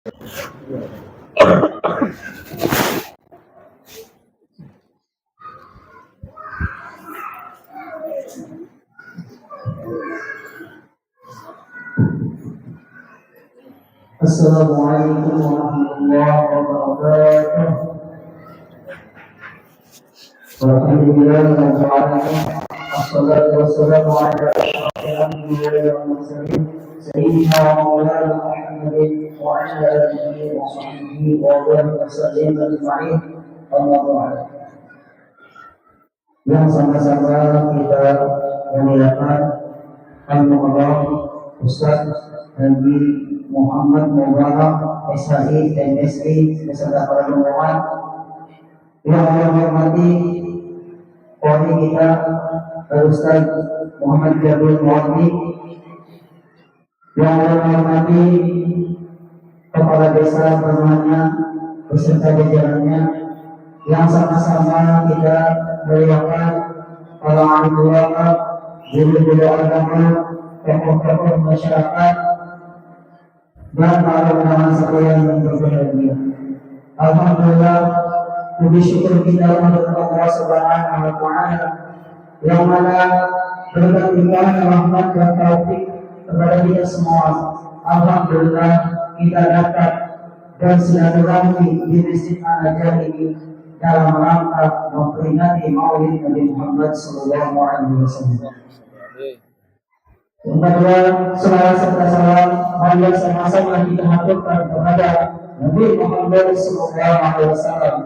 Assalamualaikum warahmatullahi wabarakatuh. Alhamdulillah, wassalatu wassalamu ala asyrafil anbiya'i wal mursalin sayyidina wa maulana Muhammadin wa ala alihi wa sahbihi wa sallam ajma'in. Amma ba'd. Yang sama-sama kita memuliakan Al-Mu'adham Ustaz Nabi Muhammad Mubarak SHI MSI beserta para rombongan yang menghormati poni kita Ustaz Muhammad Jabir Muhammad, yang menghormati kepala desa semuanya beserta jajarannya, yang sama-sama kita melihatkan para alim ulama, guru-guru agama, tokoh-tokoh masyarakat, dan para ulama sekalian yang berbahagia. Alhamdulillah, puji syukur kita untuk Allah Subhanahu wa Ta'ala yang mana berkat limpahan rahmat dan taufik kepada kita semua. Alhamdulillah kita dapat dan silaturahmi di Masjid Al-Azhar ini dalam rangka memperingati Maulid Nabi Muhammad sallallahu alaihi wasallam. Yang kedua, salam serta salam marilah sama-sama kita haturkan kepada Nabi Muhammad sallallahu alaihi wasallam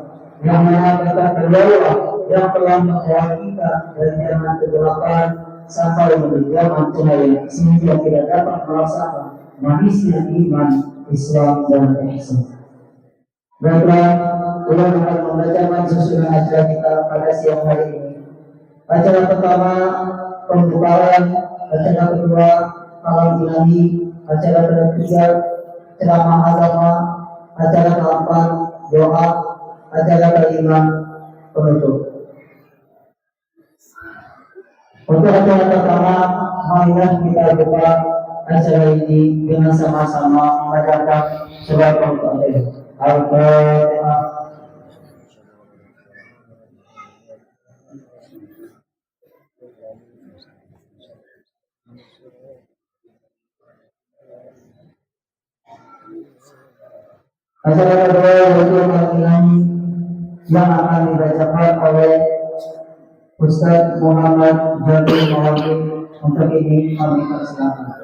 yang mana kata beliau yang telah membawa kita dari zaman kegelapan sampai menuju zaman cahaya sehingga kita dapat merasakan manisnya iman, Islam dan ihsan. Baiklah, kita akan membacakan susunan acara kita pada siang hari ini. Acara pertama pembukaan, acara kedua malam ilahi, acara ketiga ceramah agama, acara keempat doa, acara kelima penutup. Untuk acara pertama, marilah kita buka acara ini dengan sama-sama membacakan surat Al-Fatihah. Acara kedua yaitu panggilan yang akan dibacakan oleh Ustaz Muhammad Jabir Muhammad. Untuk ini kami persilakan.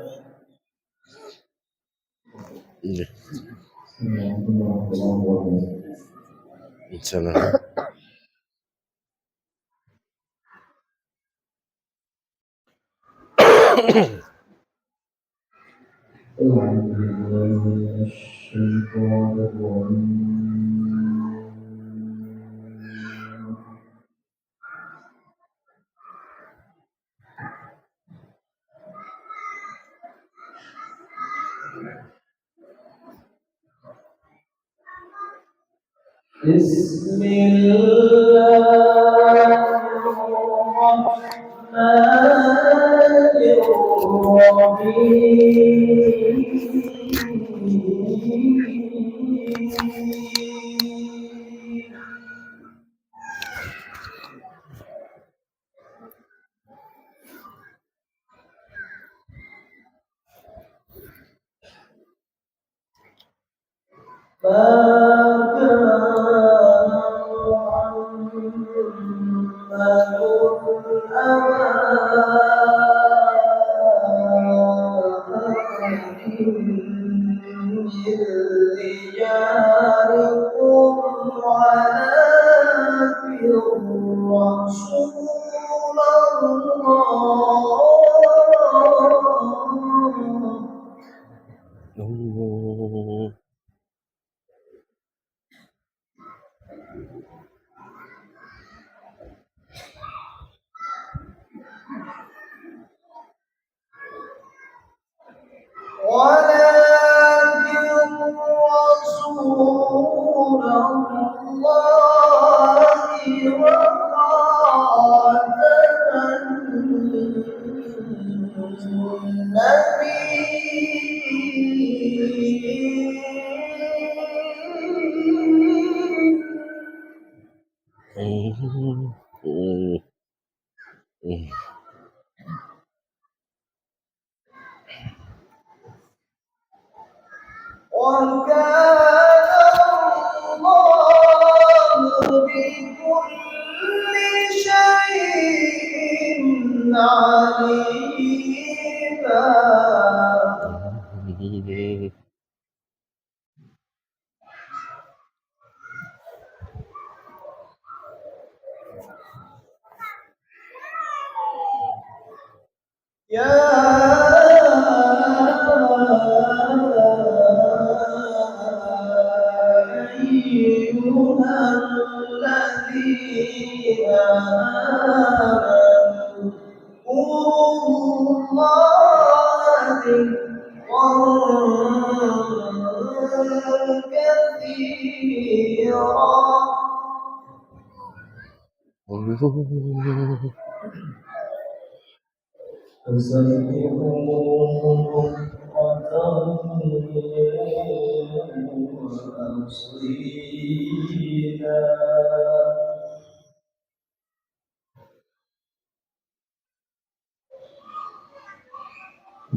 ولكن رسول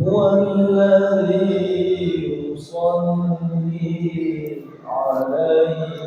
هو الذي يصلي عليكم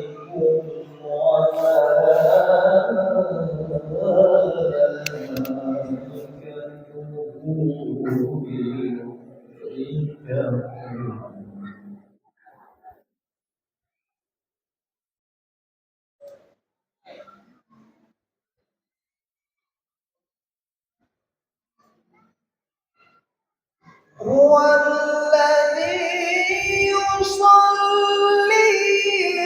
هو الذي يصلي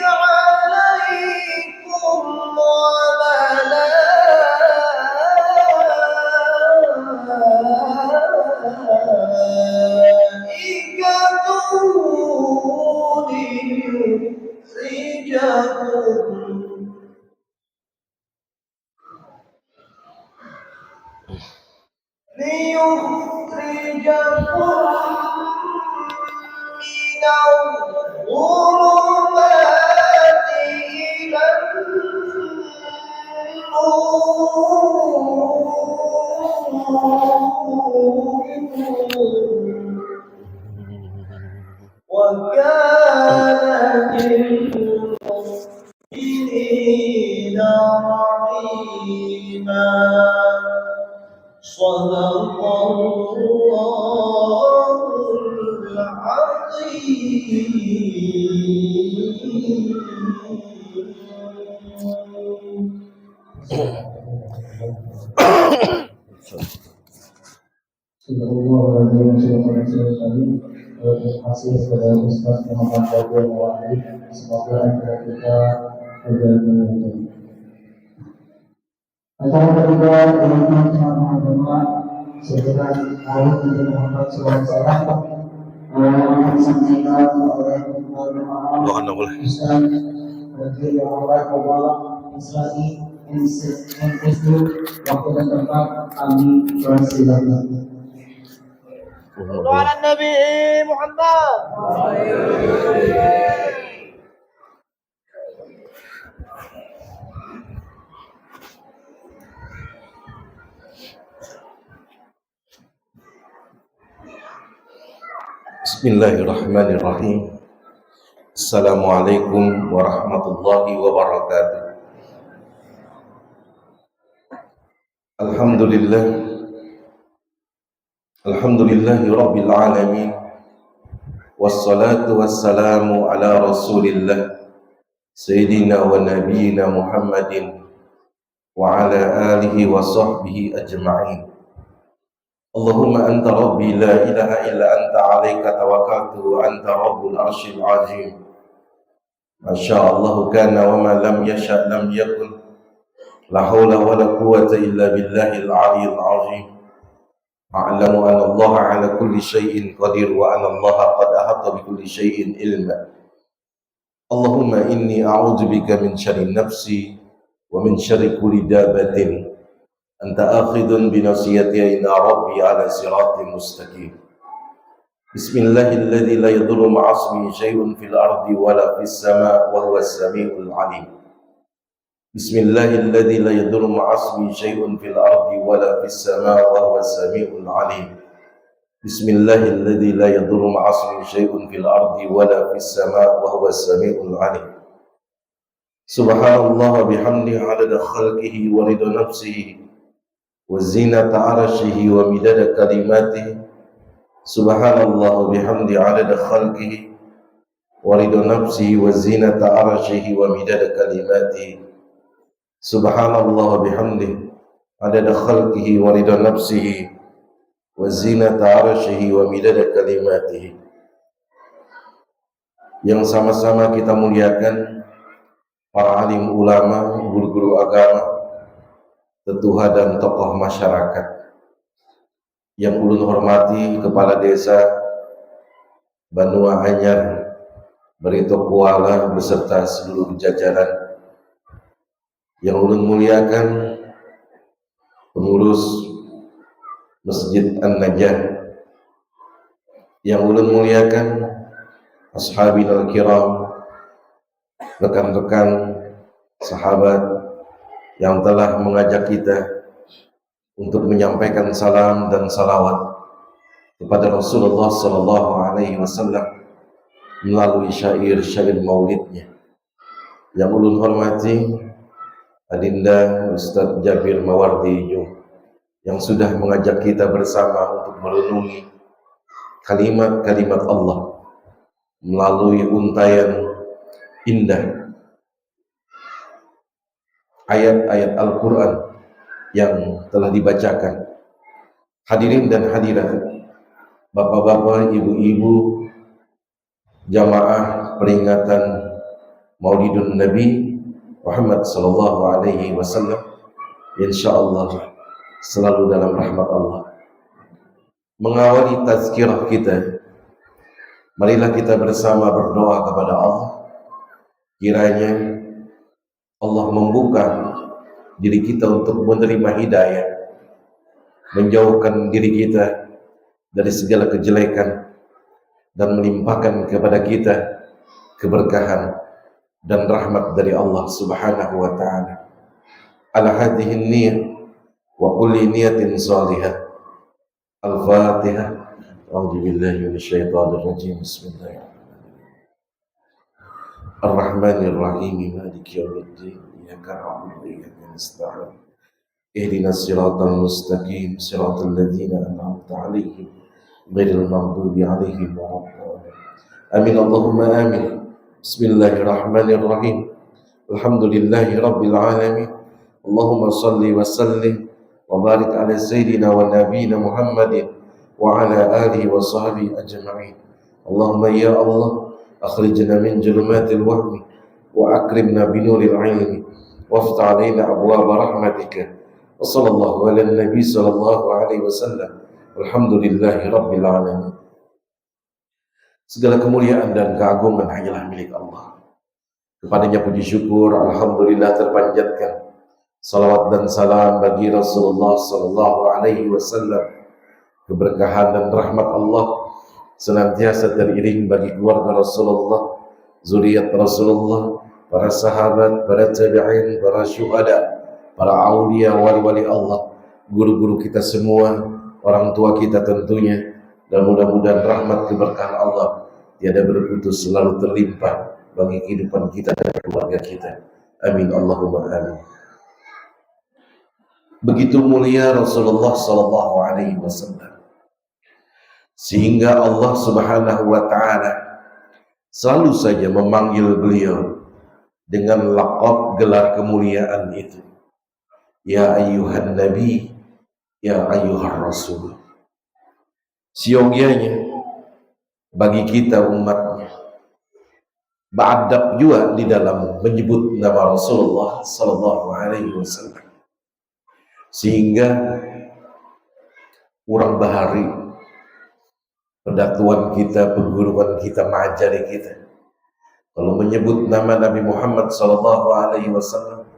عليكم وملائكته ليخرجكم من الظلمات إلى النور وكان بالمؤمنين رحيما صدق الله العظيم. Terima kasih kepada Ustaz Muhammad Fadil Mawali. Semoga acara kita berjalan dengan baik. Acara kedua teman-teman semua segera tahun Nabi Muhammad SAW disampaikan oleh Ustaz Fadil Mawali Islami MSU. Waktu dan tempat kami persilakan. على النبي محمد. Bismillahirrahmanirrahim. Assalamualaikum warahmatullahi wabarakatuh. Alhamdulillahi rabbil alamin. Wassalatu wassalamu ala rasulillah Sayyidina wa nabiyina Muhammadin wa ala alihi wa sahbihi ajma'in. Allahumma anta rabbi la ilaha illa anta alaika tawakkaltu wa anta rabbul arshil azim. Masyaallah kana wa ma lam yasha lam yakun. La hawla wa la quwwata illa billahil aliyyil azim. A'lamu anna Allah ala kulli syai'in qadir wa anna Allah qad ahata bi kulli syai'in ilma. Allahumma inni a'udzu bika min syarri nafsi wa min syarri kulli dabatin anta akhidun bi nasiyati inna rabbi ala siratin mustaqim. Bismillahilladzi la yadurru ma'asmihi syai'un fil ardi wa la fis sama' wa huwas samiul 'alim. Bismillahilladzi la yadurru ma'asmihi syai'un fil ardi wa la fis sama' wa huwas samiul 'alim. Bismillahilladzi la yadurru ma'asmihi syai'un fil ardi wala fis sama' wa huwas sami'ul 'alim. Subhanallah wa bihamdihi 'adada khalqihi wa ridha nafsihi wa zinata 'arsyihi wa midada kalimatihi. Subhanallah wa bihamdihi 'adada khalqihi wa ridha nafsihi wa zinata 'arsyihi wa midada kalimatihi. Subhanallah wa bihamdihi 'adada khalqihi wa ridha nafsihi wa zinata 'arsyihi wa midada kalimatihi. Yang sama-sama kita muliakan para alim ulama, guru-guru agama, tetuha dan tokoh masyarakat. Yang ulun hormati Kepala Desa Banua Anyar Barito Kuala beserta seluruh jajaran. Yang ulun muliakan pengurus Masjid An-Najah. Yang ulun muliakan ashabinal kiram, rekan-rekan sahabat yang telah mengajak kita untuk menyampaikan salam dan salawat kepada Rasulullah sallallahu alaihi wasallam melalui syair-syair maulidnya. Yang ulun hormati Adinda Ustadz Jabir Mawardi yang sudah mengajak kita bersama untuk merenungi kalimat-kalimat Allah melalui untayan indah ayat-ayat Al-Quran yang telah dibacakan. Hadirin dan hadirat, bapak-bapak, ibu-ibu, jamaah peringatan Maulidun Nabi Muhammad sallallahu alaihi wasallam, insyaallah selalu dalam rahmat Allah. Mengawali tazkirah kita, marilah kita bersama berdoa kepada Allah, kiranya Allah membuka diri kita untuk menerima hidayah, menjauhkan diri kita dari segala kejelekan, dan melimpahkan kepada kita keberkahan dan rahmat dari Allah subhanahu wa ta'ala. Ala hadhihi niyah wa kulli niyatin salihah. Al-Fatihah. A'udzu billahi minasyaitonir rajim. Bismillahirrahmanirrahim. Ar-Rahmanir Rahim. Maliki yaumiddin. Iyyaka na'budu wa iyyaka nasta'in. Ihdinas siratal mustaqim. Siratal ladzina an'amta 'alaihim ghairil maghdubi 'alaihim waladdallin. Amin Allahumma amin. Bismillahirrahmanirrahim. Alhamdulillahi rabbil alamin. Allahumma salli wa sallim wa barik ala sayyidina wa nabiyina Muhammadin wa ala alihi wa sahbihi ajma'in. Allahumma ya Allah, akhrijna min julumatil wahmi wa akrimna binuril ilmi waftah alaina abwaaba rahmatika. Wa sallallahu ala nabi sallallahu alaihi wasallam. Alhamdulillahi rabbil alamin. Segala kemuliaan dan keagungan hanyalah milik Allah. Kepadanya puji syukur, alhamdulillah terpanjatkan. Salawat dan salam bagi Rasulullah sallallahu alaihi wasallam. Keberkahan dan rahmat Allah senantiasa teriring bagi keluarga Rasulullah, zuriat Rasulullah, para sahabat, para tabi'in, para syuhada, para aulia, wali-wali Allah, guru-guru kita semua, orang tua kita tentunya. Dan mudah-mudahan rahmat keberkahan Allah tiada berputus, selalu terlimpah bagi kehidupan kita dan keluarga kita. Amin Allahumma amin. Begitu mulia Rasulullah sallallahu alaihi wasallam, sehingga Allah subhanahu wa ta'ala selalu saja memanggil beliau dengan laqab gelar kemuliaan itu. Ya ayyuhan nabi, ya ayyuhar rasul. Siogianya bagi kita umatnya beradab juga di dalam menyebut nama Rasulullah sallallahu alaihi wasallam, sehingga kurang bahari pendatuan kita, perguruan kita, mengajari kita kalau menyebut nama Nabi Muhammad sallallahu alaihi wasallam,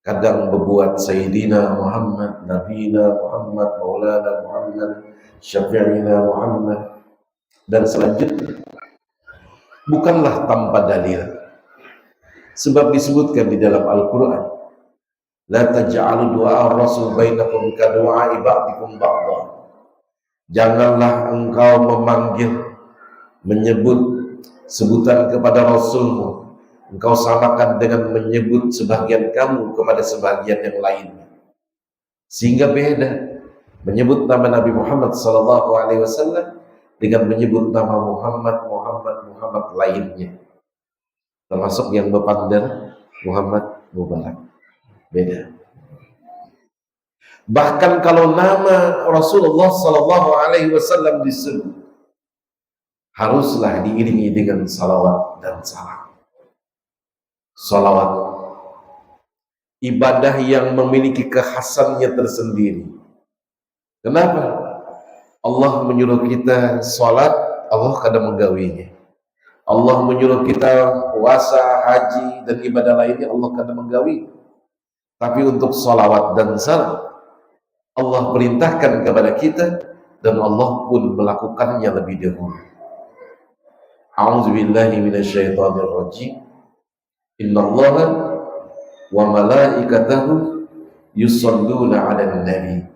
kadang berbuat Sayyidina Muhammad, Nabina Muhammad, Maulana Muhammad, Syafi'ina Muhammad, dan selanjutnya. Bukanlah tanpa dalil, sebab disebutkan di dalam Al-Quran, la taj'alu du'a ar-rasul bainakum ka du'a'i ba'dikum ba'dha. Janganlah engkau memanggil, menyebut sebutan kepada Rasulmu, engkau samakan dengan menyebut sebagian kamu kepada sebagian yang lainnya, sehingga beda menyebut nama Nabi Muhammad SAW dengan menyebut nama Muhammad lainnya, termasuk yang berpandang Muhammad Mubarak, beda. Bahkan kalau nama Rasulullah SAW disebut, haruslah diiringi dengan salawat dan salam. Salawat, ibadah yang memiliki kekhasannya tersendiri. Kenapa? Allah menyuruh kita salat, Allah kadang menggawinya. Allah menyuruh kita puasa, haji, dan ibadah lainnya, Allah kadang menggawi. Tapi untuk salawat dan salam, Allah perintahkan kepada kita, dan Allah pun melakukannya lebih dahulu. A'udzubillahi minasyaitonirrajim. Innallaha wa malaikatahu yusholluna 'alan nabi.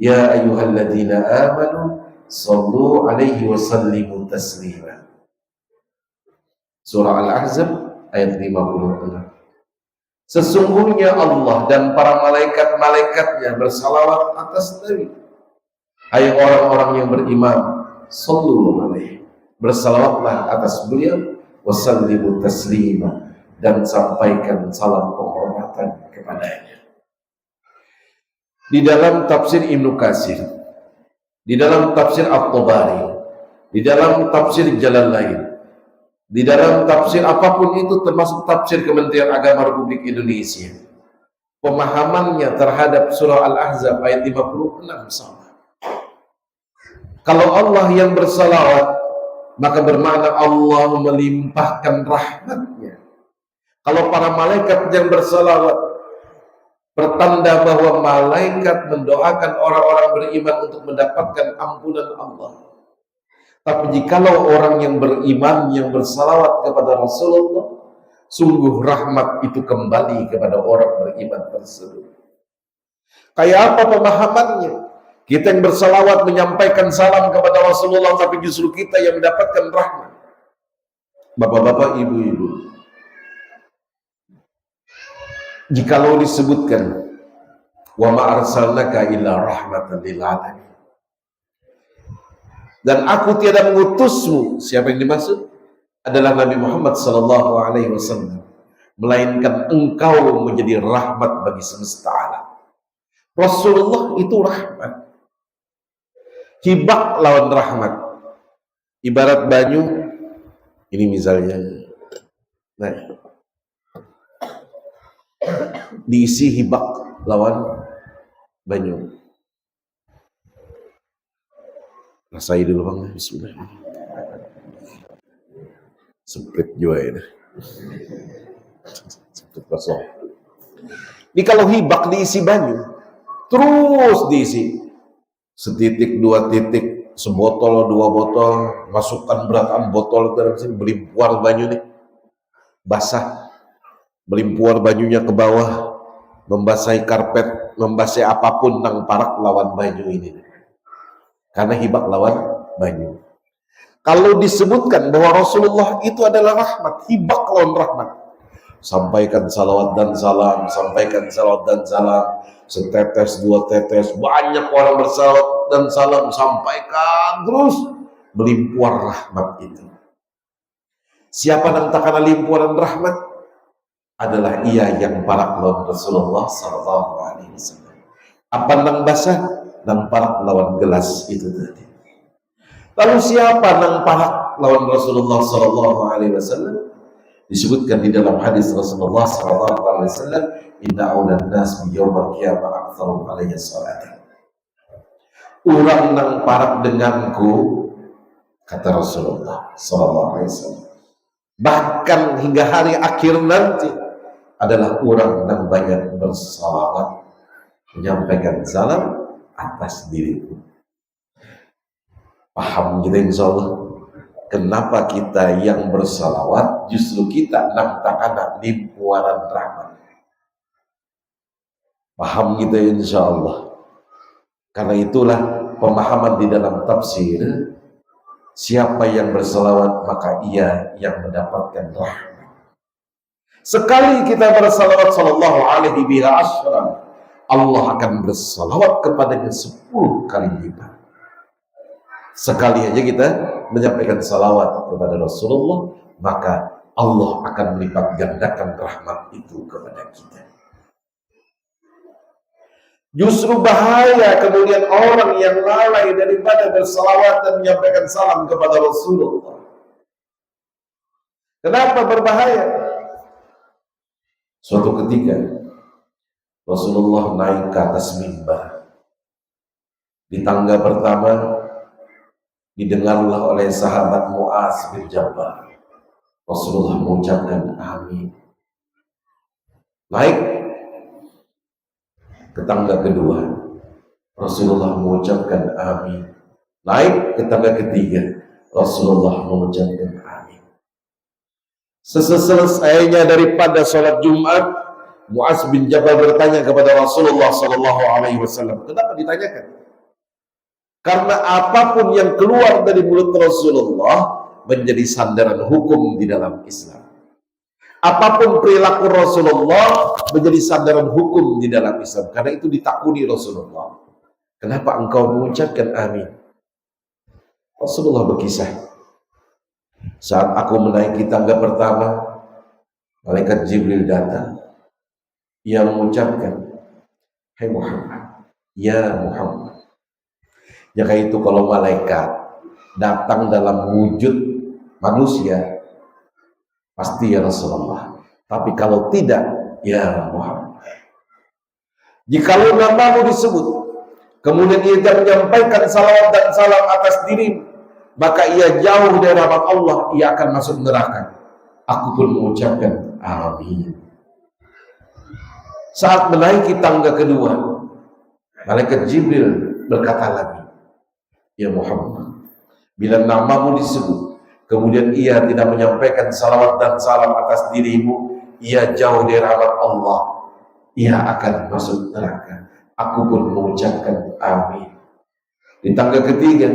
Ya ayyuhalladzina amanu shallu 'alaihi wa sallimu taslima. Surah Al-Ahzab ayat 56. Sesungguhnya Allah dan para malaikat-malaikatnya bersalawat atas Nabi. Hai orang-orang yang beriman, sallu alaihi, bersalawatlah atas beliau, wasallimu taslima, dan sampaikan salam penghormatan kepadanya. Di dalam tafsir Ibnu Katsir, di dalam tafsir At-Tabari, di dalam tafsir Jalalain, di dalam tafsir apapun itu, termasuk tafsir Kementerian Agama Republik Indonesia, pemahamannya terhadap surah Al-Ahzab ayat 56 sama. Kalau Allah yang bersalawat, maka bermakna Allah melimpahkan rahmatnya. Kalau para malaikat yang bersalawat, pertanda bahwa malaikat mendoakan orang-orang beriman untuk mendapatkan ampunan Allah. Tapi jikalau orang yang beriman yang bersalawat kepada Rasulullah, sungguh rahmat itu kembali kepada orang beriman tersebut. Kayak apa pemahamannya? Kita yang bersalawat menyampaikan salam kepada Rasulullah, tapi justru kita yang mendapatkan rahmat. Bapak-bapak, ibu-ibu, jikalau disebutkan wa ma arsalnaka illa rahmatan lil alamin, dan aku tiada mengutusmu, siapa yang dimaksud? Adalah Nabi Muhammad SAW, melainkan engkau menjadi rahmat bagi semesta alam. Rasulullah itu rahmat. Hibak lawan rahmat. Ibarat banyu, ini misalnya, nah, diisi hibak lawan banyu. Rasai dulu bang, bismillah. Sempit juga ini. Sempit kosong. Ini kalau hibak diisi banyu, terus diisi. Setitik, dua titik, sebotol, dua botol, masukkan berataan botol dalam sini, belimpuar banyu nih. Basah. Belimpuar banyunya ke bawah, membasahi karpet, membasahi apapun nang parak lawan banyu ini. Karena hibak lawan banyu. Kalau disebutkan bahwa Rasulullah itu adalah rahmat, hibak lawan rahmat, sampaikan salawat dan salam, sampaikan salawat dan salam, setetes, dua tetes, banyak orang bersalawat dan salam, sampaikan terus, melimpuar rahmat itu. Siapa yang takana limpuran rahmat? Adalah ia yang parak lawan Rasulullah SAW. Apa nang basah? Nang parak lawan gelas itu tadi. Lalu siapa nang parak lawan Rasulullah SAW? Disebutkan di dalam hadis Rasulullah SAW, inna awlan nas bi yawmal qiyamah aktsarum alayya salatan. Orang nang parak denganku, kata Rasulullah SAW, bahkan hingga hari akhir nanti, adalah orang yang banyak bersalawat, menyampaikan salam atas diriku. Paham kita insya Allah kenapa kita yang bersalawat justru kita nang takana limpuaran rahmat. Paham kita insya Allah Karena itulah pemahaman di dalam tafsir, siapa yang berselawat maka ia yang mendapatkan rahmat. Sekali kita berselawat sallallahu alaihi biha asyran, Allah akan berselawat kepadanya 10 kali lipat. Sekali aja kita menyampaikan salawat kepada Rasulullah, maka Allah akan melipat gandakan rahmat itu kepada kita. Justru bahaya kemudian orang yang lalai daripada bersalawat dan menyampaikan salam kepada Rasulullah. Kenapa berbahaya? Suatu ketika Rasulullah naik ke atas mimbar. Di tangga pertama didengarlah oleh sahabat Mu'az bin Jabal. Rasulullah mengucapkan amin. Naik ke tangga kedua, Rasulullah mengucapkan amin. Naik ke tangga ketiga, Rasulullah mengucapkan amin. Selesainya daripada sholat Jumat, Mu'az bin Jabal bertanya kepada Rasulullah Sallallahu Alaihi Wasallam. Kenapa ditanyakan? Karena apapun yang keluar dari mulut Rasulullah menjadi sandaran hukum di dalam Islam. Apapun perilaku Rasulullah menjadi sandaran hukum di dalam Islam. Karena itu ditakuni Rasulullah. Kenapa engkau mengucapkan amin? Rasulullah berkisah. Saat aku menaiki tangga pertama, malaikat Jibril datang. Ia mengucapkan, "Hai Muhammad, ya Muhammad." Jika itu kalau malaikat datang dalam wujud manusia, pasti ya Rasulullah. Tapi kalau tidak, ya Muhammad. Jikalau namamu disebut, kemudian ia menyampaikan salawat dan salam atas dirimu, maka ia jauh dari rahmat Allah, ia akan masuk neraka. Aku pun mengucapkan amin. Saat menaiki tangga kedua, malaikat Jibril berkata lagi, ya Muhammad, bila namamu disebut, kemudian ia tidak menyampaikan salawat dan salam atas dirimu, ia jauh dari rahmat Allah, ia akan masuk neraka. Aku pun mengucapkan amin. Di tangga ketiga,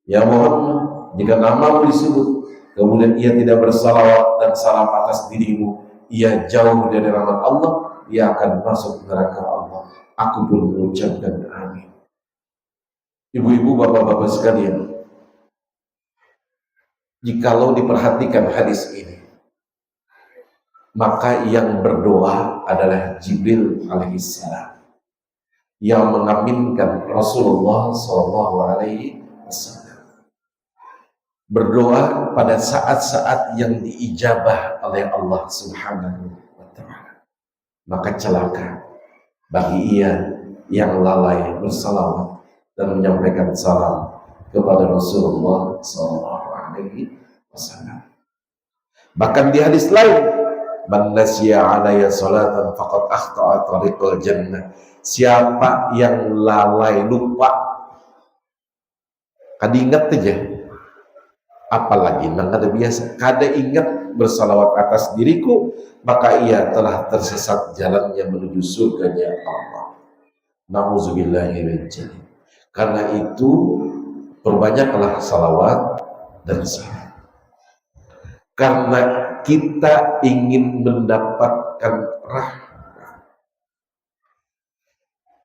ya Muhammad, jika namamu disebut, kemudian ia tidak bersalawat dan salam atas dirimu, ia jauh dari rahmat Allah, ia akan masuk neraka Allah. Aku pun mengucapkan amin. Ibu-ibu, bapak-bapak sekalian, jikalau diperhatikan hadis ini, maka yang berdoa adalah Jibril alaihissalam yang mengaminkan Rasulullah sallallahu alaihi wasallam. Berdoa pada saat-saat yang diijabah oleh Allah Subhanahu wa taala. Maka celaka bagi ia yang lalai bersalawat dan menyampaikan salam kepada Rasulullah sallallahu alaihi wasallam. Bahkan di hadis lain, man nasiya alayya salatan faqad akhta'a tariqal jannah. Siapa yang lalai lupa, kada ingat aja, apalagi nang kada biasa, kada ingat bersalawat atas diriku, maka ia telah tersesat jalannya menuju surganya Allah. Nauzubillahi min dzalik. Karena itu perbanyaklah salawat dan salam. Karena kita ingin mendapatkan rahmat.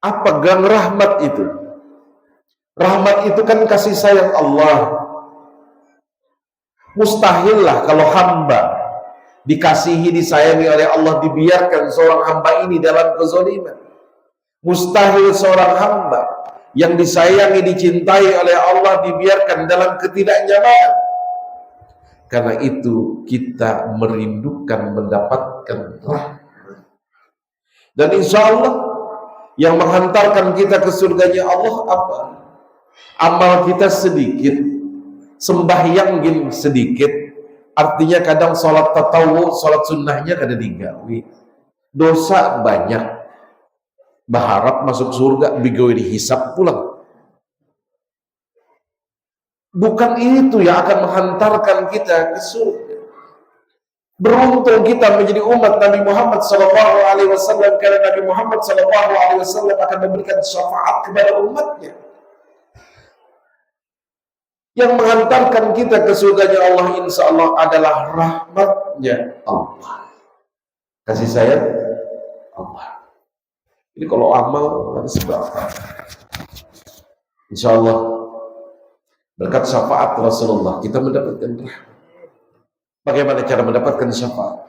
Apa gang rahmat itu? Rahmat itu kan kasih sayang Allah. Mustahillah kalau hamba dikasihi, disayangi oleh Allah, dibiarkan seorang hamba ini dalam kezaliman. Mustahil seorang hamba yang disayangi, dicintai oleh Allah dibiarkan dalam ketidaknyamanan. Karena itu kita merindukan mendapatkan rahmat. Dan insya Allah yang menghantarkan kita ke surganya Allah apa? Amal kita sedikit, sembahyang sedikit. Artinya kadang sholat tatawu, sholat sunnahnya kada digawi. Dosa banyak. Berharap masuk surga, bigawi dihisap pulang. Bukan itu yang akan menghantarkan kita ke surga. Beruntung kita menjadi umat Nabi Muhammad sallallahu alaihi wasallam, karena Nabi Muhammad sallallahu alaihi wasallam akan memberikan syafaat kepada umatnya yang menghantarkan kita ke surganya Allah insya Allah adalah rahmatnya Allah, kasih sayang Allah. Jadi kalau amal ada sebab, insya Allah berkat syafaat Rasulullah kita mendapatkan rahmat. Bagaimana cara mendapatkan syafaat?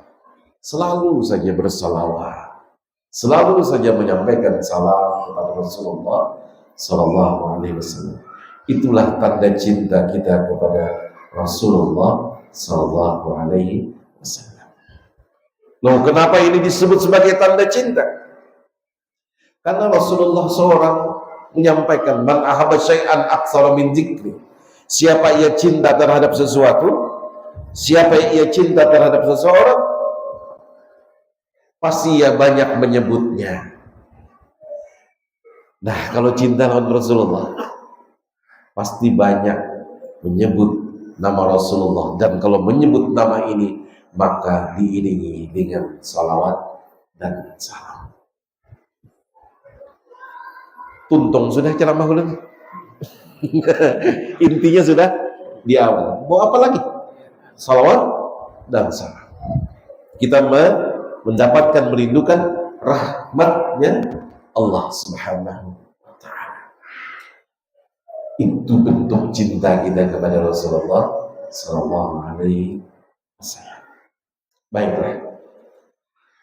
Selalu saja bersalawat, selalu saja menyampaikan salam kepada Rasulullah sallallahu alaihi wasallam. Itulah tanda cinta kita kepada Rasulullah sallallahu alaihi wasallam. Loh, kenapa ini disebut sebagai tanda cinta? Karena Rasulullah seorang menyampaikan, man ahabba syai'an aktsara min dzikri. Siapa ia cinta terhadap sesuatu, siapa ia cinta terhadap seseorang, pasti ia banyak menyebutnya. Nah, kalau cinta dengan Rasulullah, pasti banyak menyebut nama Rasulullah. Dan kalau menyebut nama ini, maka diiringi dengan salawat dan salam. Tuntung sudah ceramah belum? Intinya sudah di awal. Mau apa lagi? Salawat dan salam. Kita mendapatkan, merindukan rahmatnya Allah subhanahu wa ta'ala. Itu bentuk cinta kita kepada Rasulullah sallallahu alaihi wasallam. Baiklah,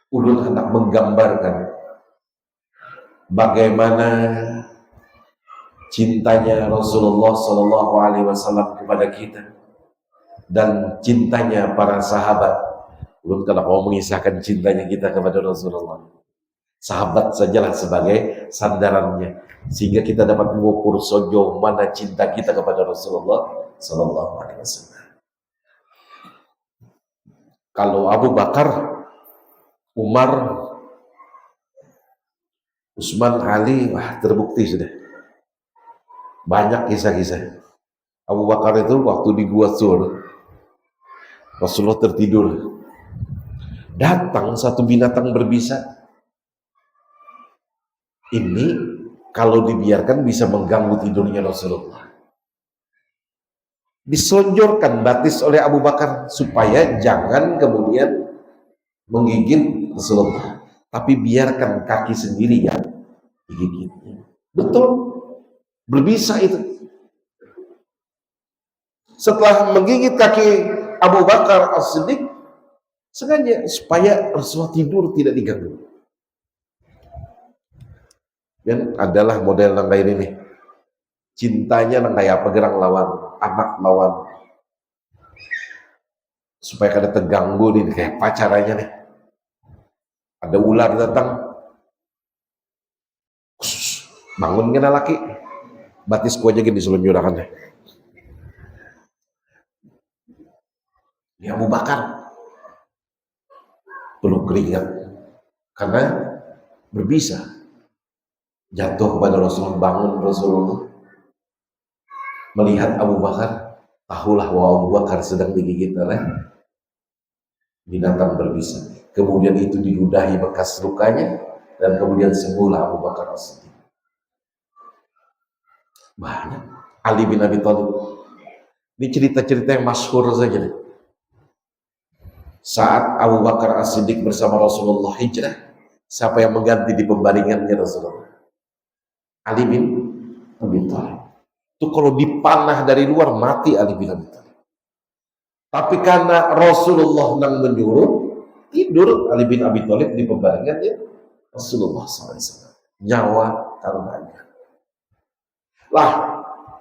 ulun hendak menggambarkan bagaimana cintanya Rasulullah sallallahu alaihi wasallam kepada kita dan cintanya para sahabat. Ulun kalau mau mengisahkan cintanya kita kepada Rasulullah, sahabat sajalah sebagai sandarannya, sehingga kita dapat mengukur sejauh mana cinta kita kepada Rasulullah sallallahu alaihi wasallam. Kalau Abu Bakar, Umar, Utsman, Ali, wah terbukti sudah. Banyak kisah-kisah. Abu Bakar itu waktu di Gua Sur, Rasulullah tertidur. Datang satu binatang berbisa. Ini kalau dibiarkan bisa mengganggu tidurnya Rasulullah. Diselonjorkan batis oleh Abu Bakar supaya jangan kemudian menggigit Rasulullah, tapi biarkan kaki sendiri yang digigitnya. Betul, berbisa itu. Setelah menggigit kaki Abu Bakar As-Siddiq, sengaja supaya Rasulullah tidur tidak diganggu. Dan adalah model nang kayak ini nih. Cintanya nang kayak apa, gerang lawan, anak lawan. Supaya kada terganggu nih, kayak pacarannya nih. Ada ular datang. Bangun kena laki. Batisku aja gini selunjurakan deh. Ini Abu Bakar peluk keringat karena berbisa. Jatuh kepada Rasulullah, bangun Rasulullah. Melihat Abu Bakar, tahulah bahwa Abu Bakar sedang digigit oleh binatang berbisa. Kemudian itu diludahi bekas lukanya dan kemudian sembuhlah Abu Bakar As-Siddiq. Banyak. Ali bin Abi Thalib. Ini cerita-cerita yang masyhur saja nih. Saat Abu Bakar As-Siddiq bersama Rasulullah hijrah, siapa yang mengganti di pembaringannya Rasulullah? Ali bin Abi Thalib. Itu kalau dipanah dari luar mati Ali bin Abi Thalib. Tapi karena Rasulullah nang menyuruh, tidur Ali bin Abi Thalib di pembaringannya Rasulullah SAW. Nyawa taruhannya. Lah,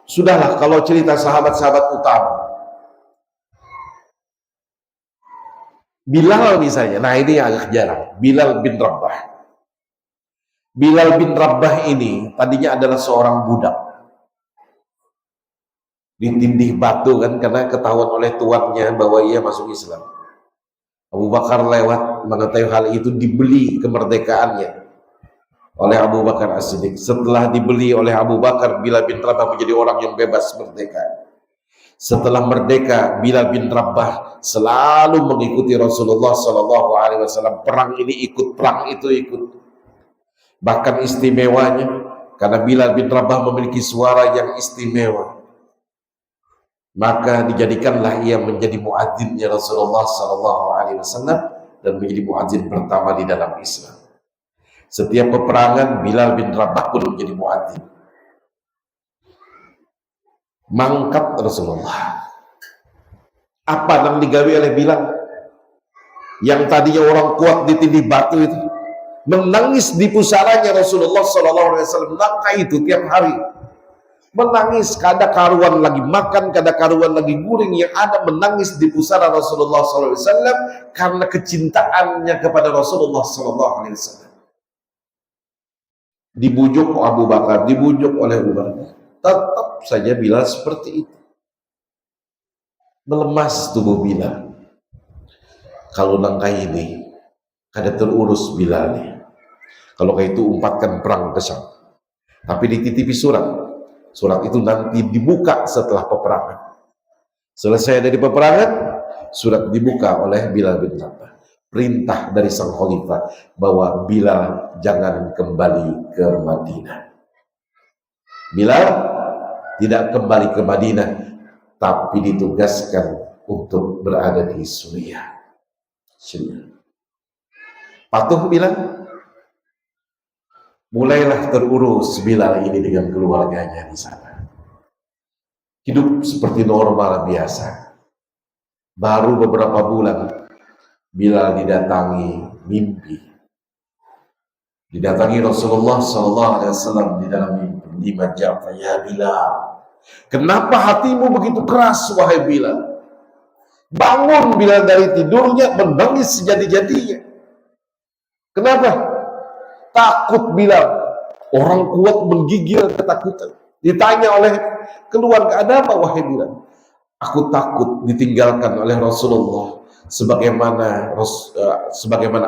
sudahlah kalau cerita sahabat-sahabat utama. Bilal misalnya, nah ini yang agak jarang. Bilal bin Rabah. Bilal bin Rabah ini tadinya adalah seorang budak. Ditindih batu kan karena ketahuan oleh tuannya bahwa ia masuk Islam. Abu Bakar lewat mengetahui hal itu, dibeli kemerdekaannya oleh Abu Bakar As-Siddiq. Setelah dibeli oleh Abu Bakar, Bilal bin Rabah menjadi orang yang bebas merdeka. Setelah merdeka, Bilal bin Rabah selalu mengikuti Rasulullah Sallallahu Alaihi Wasallam. Perang ini ikut, perang itu ikut. Bahkan istimewanya, karena Bilal bin Rabah memiliki suara yang istimewa, maka dijadikanlah ia menjadi muadzinnya Rasulullah Sallallahu Alaihi Wasallam dan menjadi muadzin pertama di dalam Islam. Setiap peperangan, Bilal bin Rabah pun menjadi muadzin. Mangkat Rasulullah. Apa yang digawe oleh Bilal? Yang tadinya orang kuat ditindih batu itu, menangis di pusaranya Rasulullah SAW. Langkah itu tiap hari, menangis, kada karuan lagi makan, kada karuan lagi guring, yang ada menangis di pusara Rasulullah SAW karena kecintaannya kepada Rasulullah SAW. Dibujuk Abu Bakar, dibujuk oleh Umar, tetap saja Bilal seperti itu. Melemas tubuh Bilal. Kalau langkah ini kada terurus Bilalnya. Kalau kayak itu umpatkan perang besar. Tapi dititipi surat. Surat itu nanti dibuka setelah peperangan. Selesai dari peperangan, surat dibuka oleh Bilal bin Rabah. Perintah dari sang khalifah bahwa Bilal jangan kembali ke Madinah. Bilal tidak kembali ke Madinah, tapi ditugaskan untuk berada di Suriah. Patuh Bilal. Mulailah terurus Bilal ini dengan keluarganya di sana. Hidup seperti normal biasa. Baru beberapa bulan Bilal didatangi mimpi. Didatangi Rasulullah SAW di dalam mimpi. Lima jam, ya Bilal, kenapa hatimu begitu keras wahai Bilal? Bangun Bilal dari tidurnya, menangis sejadi-jadinya. Kenapa? Takut Bilal. Orang kuat menggigil ketakutan. Ditanya oleh keluarga, ada apa wahai Bilal? Aku takut ditinggalkan oleh Rasulullah sebagaimana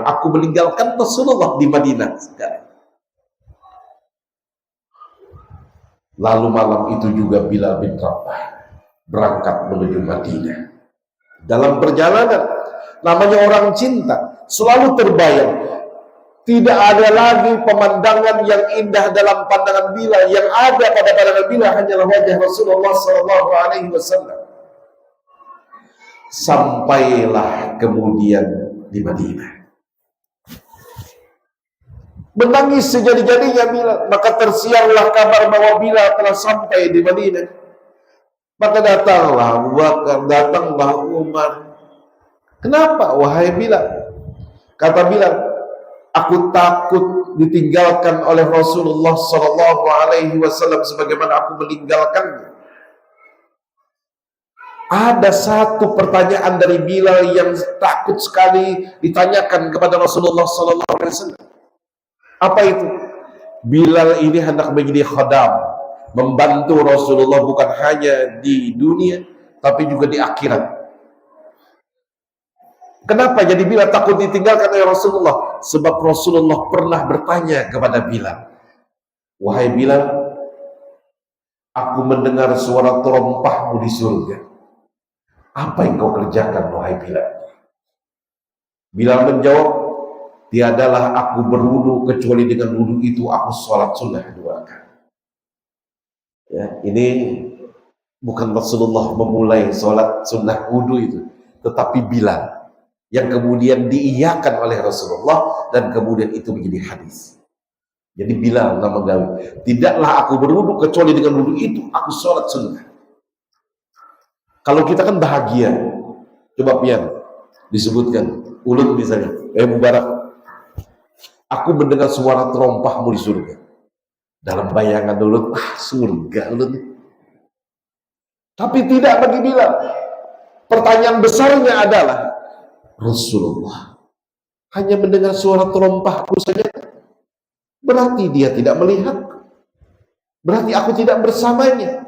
aku meninggalkan Rasulullah di Madinah sekarang. Lalu malam itu juga Bilal bin Rabah berangkat menuju Madinah. Dalam perjalanan, namanya orang cinta, selalu terbayang. Tidak ada lagi pemandangan yang indah dalam pandangan Bilal. Yang ada pada pandangan Bilal hanyalah wajah Rasulullah SAW. Sampailah kemudian di Madinah. Menangis sejadi-jadinya Bilal. Maka tersiarlah kabar bahwa Bilal telah sampai di Madinah. Maka datanglah Abu Bakar, datanglah Umar. Kenapa wahai Bilal? Kata Bilal, aku takut ditinggalkan oleh Rasulullah SAW sebagaimana aku meninggalkannya. Ada satu pertanyaan dari Bilal yang takut sekali ditanyakan kepada Rasulullah SAW. Apa itu? Bilal ini hendak menjadi khadam, membantu Rasulullah bukan hanya di dunia tapi juga di akhirat. Kenapa jadi Bilal takut ditinggalkan oleh Rasulullah? Sebab Rasulullah pernah bertanya kepada Bilal, wahai Bilal, aku mendengar suara terompahmu di surga. Apa yang kau kerjakan wahai Bilal? Bilal menjawab, tiadalah aku berwudu kecuali dengan wudu itu aku sholat sunnah 2 rakaat. Ya, ini bukan Rasulullah memulai sholat sunnah wudu itu, tetapi Bilal yang kemudian diiyakan oleh Rasulullah dan kemudian itu menjadi hadis. Jadi Bilal nama gawe, tidaklah aku berwudu kecuali dengan wudu itu aku sholat sunnah. Kalau kita kan bahagia, coba pian disebutkan ulut misalnya, Mubarak, aku mendengar suara terompahmu di surga. Dalam bayangan ulut, surga ulut. Tapi tidak bagi Bilal. Pertanyaan besarnya adalah, Rasulullah hanya mendengar suara terompahku saja, berarti dia tidak melihat, berarti aku tidak bersamanya,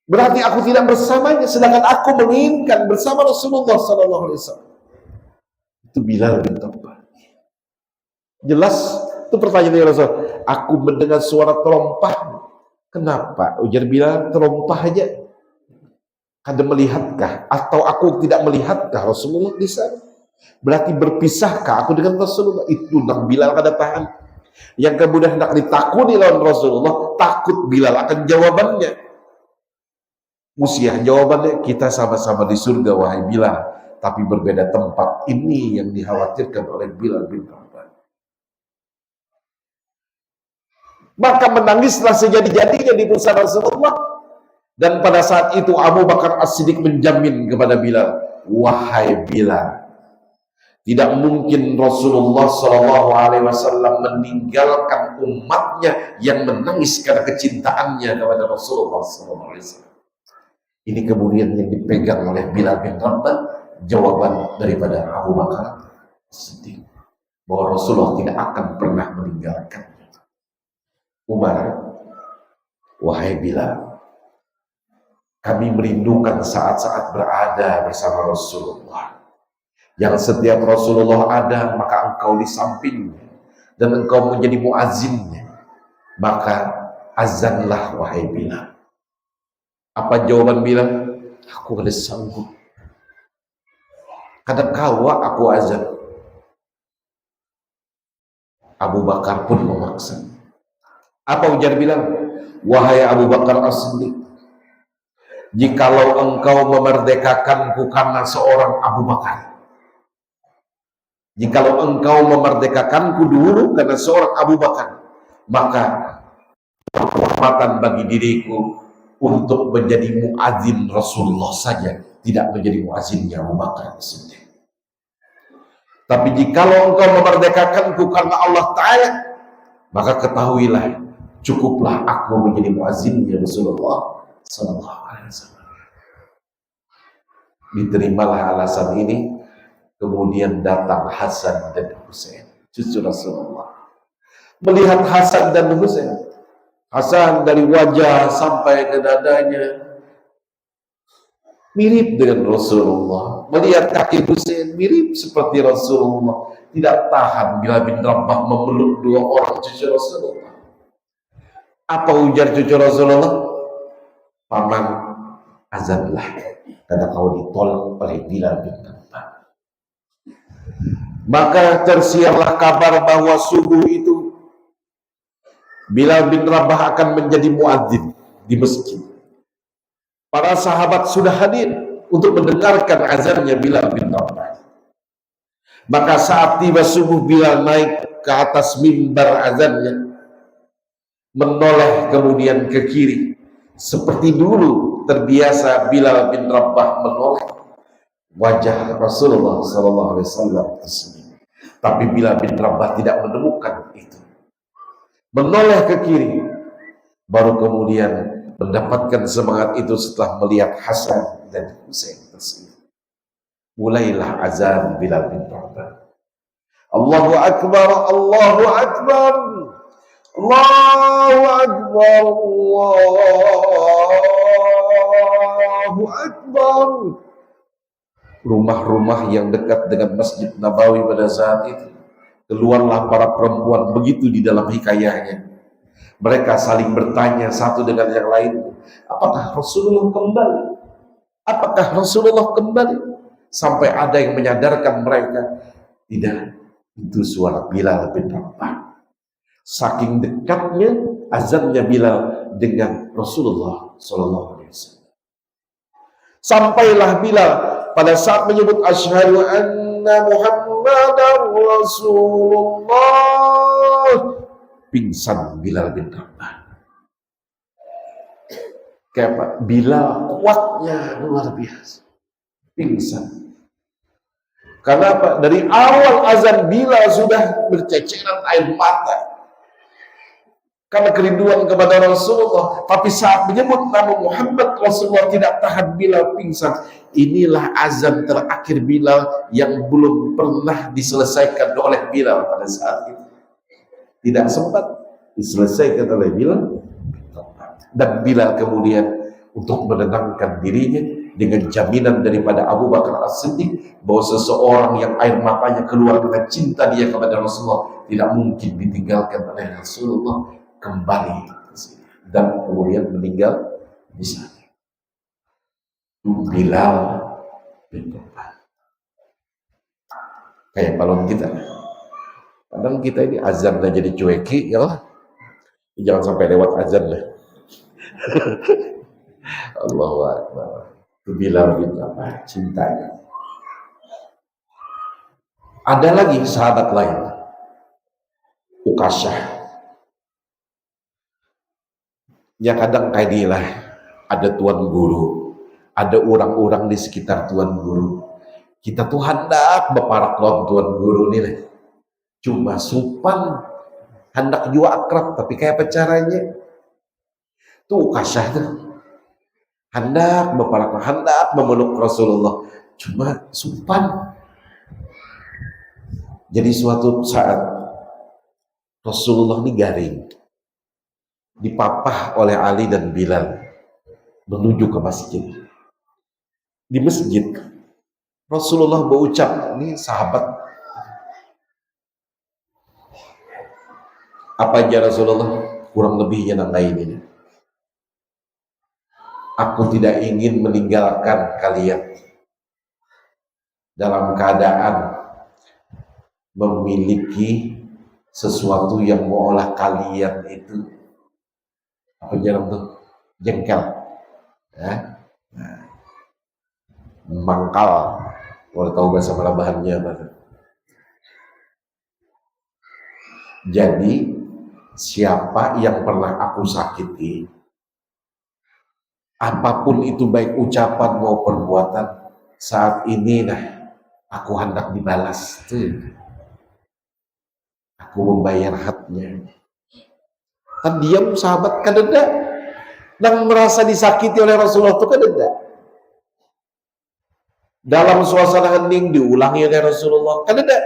berarti aku tidak bersamanya, sedangkan aku menginginkan bersama Rasulullah SAW. Itu Bilal bin Rabah. Jelas itu pertanyaan Rasul. Aku mendengar suara terompahmu. Kenapa? Ujar Bilal, terompah aja. Kada melihatkah atau aku tidak melihatkah Rasulullah di sana? Berarti berpisahkah aku dengan Rasulullah? Itu nak Bilal kada tahan. Yang kemudian hendak ditakuni lawan Rasulullah, takut Bilal akan jawabannya. Musiah jawabannya, kita sama-sama di surga wahai Bilal, tapi berbeda tempat. Ini yang dikhawatirkan oleh Bilal bin Rabah. Maka menangislah sejadi-jadinya di pusat Rasulullah. Dan pada saat itu Abu Bakar As-Siddiq menjamin kepada Bilal, wahai Bilal, tidak mungkin Rasulullah SAW meninggalkan umatnya yang menangis karena kecintaannya kepada Rasulullah SAW. Ini kemudian yang dipegang oleh Bilal bin Rabah, jawaban daripada Abu Bakar As-Siddiq, bahwa Rasulullah tidak akan pernah meninggalkannya. Umar, wahai Bilal, kami merindukan saat-saat berada bersama Rasulullah. Yang setiap Rasulullah ada, maka engkau di sampingnya. Dan engkau menjadi muazzinnya. Maka azanlah wahai Bilal. Apa jawaban Bilal? Aku kada sanggup. Kada kawa aku azan. Abu Bakar pun memaksa. Apa ujar Bilal? Wahai Abu Bakar As-Siddiq, jikalau engkau memerdekakanku karena seorang Abu Bakar, jikalau engkau memerdekakanku dulu karena seorang Abu Bakar, maka kehormatan bagi diriku untuk menjadi muadzin Rasulullah saja, tidak menjadi muazzinnya Abu Bakar As-Siddiq. Tapi jikalau engkau memerdekakanku karena Allah Ta'ala, maka ketahuilah, cukuplah aku menjadi muazzinnya Rasulullah Sallallahu Alaihi Wasallam. Diterimalah alasan ini. Kemudian datang Hasan dan Husain, cucu Rasulullah. Melihat Hasan dan Husain, Hasan dari wajah sampai ke dadanya mirip dengan Rasulullah. Melihat kaki Husain mirip seperti Rasulullah. Tidak tahan Bilal bin Rabah memeluk dua orang cucu Rasulullah. Apa ujar cucu Rasulullah? Paman, azanlah, karena kau ditolak oleh Bilal bin Rabah. Maka tersiarlah kabar bahwa subuh itu Bilal bin Rabah akan menjadi muadzin di masjid. Para sahabat sudah hadir untuk mendengarkan azannya Bilal bin Rabah. Maka saat tiba subuh, Bilal naik ke atas mimbar azannya, menoleh kemudian ke kiri. Seperti dulu terbiasa Bilal bin Rabah menoleh wajah Rasulullah SAW tersebut. Tapi Bilal bin Rabah tidak menemukan itu. Menoleh ke kiri, baru kemudian mendapatkan semangat itu setelah melihat Hasan dan Husain tersebut. Mulailah azan Bilal bin Rabah. Allahu Akbar, Allahu Akbar, Allahu Akbar, Allahu Akbar. Rumah-rumah yang dekat dengan Masjid Nabawi pada saat itu, keluarlah para perempuan begitu di dalam hikayahnya. Mereka saling bertanya satu dengan yang lain, apakah Rasulullah kembali? Apakah Rasulullah kembali? Sampai ada yang menyadarkan mereka, tidak, itu suara Bilal bin Rabah. Saking dekatnya azannya Bilal dengan Rasulullah SAW. Sampailah Bilal pada saat menyebut asyhadu anna Muhammadar Rasulullah, pingsan Bilal bin Rabah. Kayak Bilal kuatnya luar biasa, pingsan. Karena apa? Dari awal azan Bilal sudah berceceran air mata karena kerinduan kepada Rasulullah. Tapi saat menyebut nama Muhammad, Rasulullah tidak tahan, Bilal pingsan. Inilah azan terakhir Bilal yang belum pernah diselesaikan oleh Bilal pada saat itu. Tidak sempat diselesaikan oleh Bilal. Dan Bilal kemudian untuk menenangkan dirinya dengan jaminan daripada Abu Bakar As-Siddiq bahwa seseorang yang air matanya keluar karena cinta dia kepada Rasulullah tidak mungkin ditinggalkan oleh Rasulullah, kembali ke sini dan kemudian meninggal di sana. Bilal bin Rabah. Kayak balon kita. Kadang kita ini azan lah jadi cueki, ya lah. Jangan sampai lewat azan lah. Allahu Akbar. Bilal bin Rabah, cintanya. Ada lagi sahabat lain, Ukasyah. Ya kadang kayak inilah, ada tuan guru, ada orang-orang di sekitar tuan guru. Kita tuh hendak berparak lawan tuan guru ini lah. Cuma sopan, hendak juga akrab, tapi kayak apa caranya? Tuh Ukasyah tuh. Hendak berparak, hendak memeluk Rasulullah. Cuma sopan. Jadi suatu saat Rasulullah ini garing, dipapah oleh Ali dan Bilal menuju ke masjid. Di masjid Rasulullah berucap, ini sahabat, apa aja Rasulullah, kurang lebihnya nambahin ini. Aku tidak ingin meninggalkan kalian dalam keadaan memiliki sesuatu yang mengolah kalian itu apa jarang tuh jengkel, ya? Nah, mangkal, kalau tahu bahasa Malabahannya apa. Jadi siapa yang pernah aku sakiti, apapun itu baik ucapan maupun perbuatan, saat ini nah aku hendak dibalas tuh. Aku membayar haknya. Kan diam sahabat kadeda, dan merasa disakiti oleh Rasulullah itu kadeda. Dalam suasana hening diulangi oleh Rasulullah kadeda.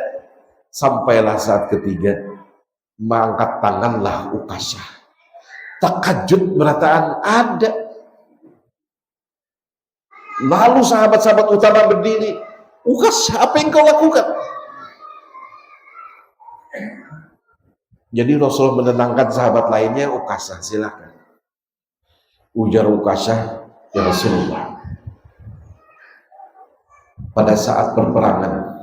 Sampailah saat ketiga, mengangkat tanganlah Ukasyah. Takajud berataan ada. Lalu sahabat-sahabat utama berdiri. Ukasyah, apa yang kau lakukan? Jadi Rasulullah menenangkan sahabat lainnya. Ukasyah, silakan. Ujar Ukasyah, ya Rasulullah, pada saat perperangan